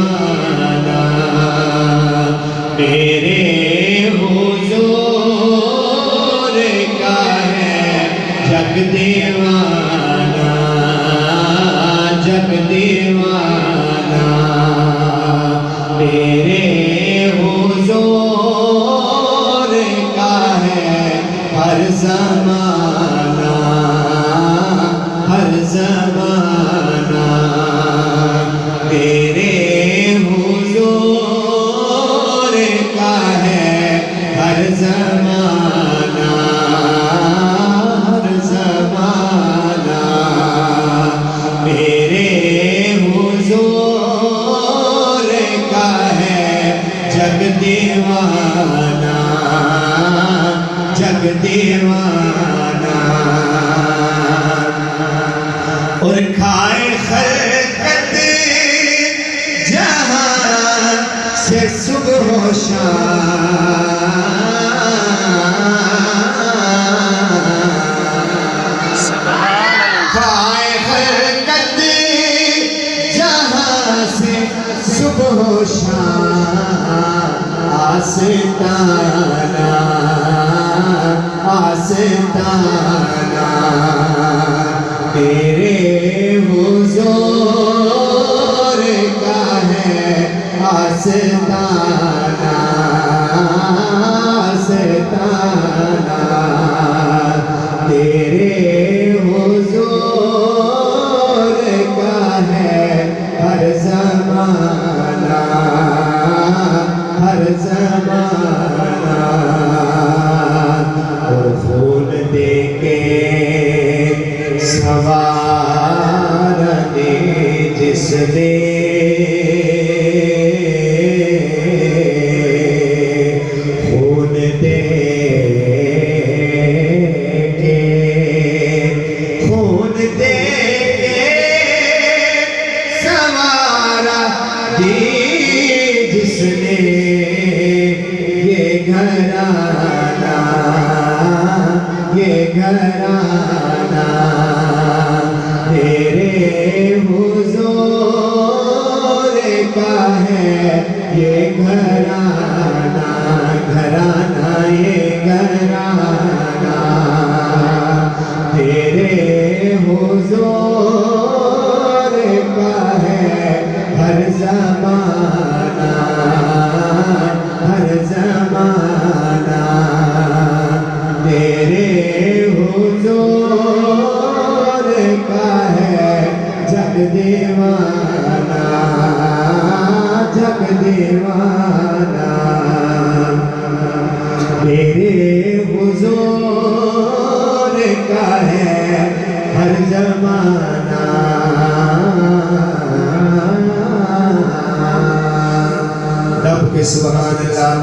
दीवाना, मेरे हुजूर का है जग दीवाना, जग दीवाना, मेरे हुजूर का है हर ज़माना, हर ज़माना, मेरे हुजूर का है हर ज़माना, हर ज़माना, मेरे हुजूर का है जग दीवाना, जग दीवाना। और खाए खलकत जहां से सुबह शाम, खाए खलकत जहां से सुबह शाम, आस्ताना, आस्ताना, तेरे हुजूर का है आस्ताना, आस्ताना, तेरे हुजूर का है हर ज़माना, हर ज़माना। और फूल दे के सवार दे जिसने, खून दे के, खून दे के सवारा दे जिसने, ये घराना, ये घराना, तेरे हुजूर का है ये घराना, घराना, ये घराना, तेरे हुजूर का है हर ज़माना, हर ज़माना, तेरे हुजूर का है जग दीवाना, जग दीवाना, मेरे हुजूर का है हर ज़माना। रब के सुभान अल्लाह।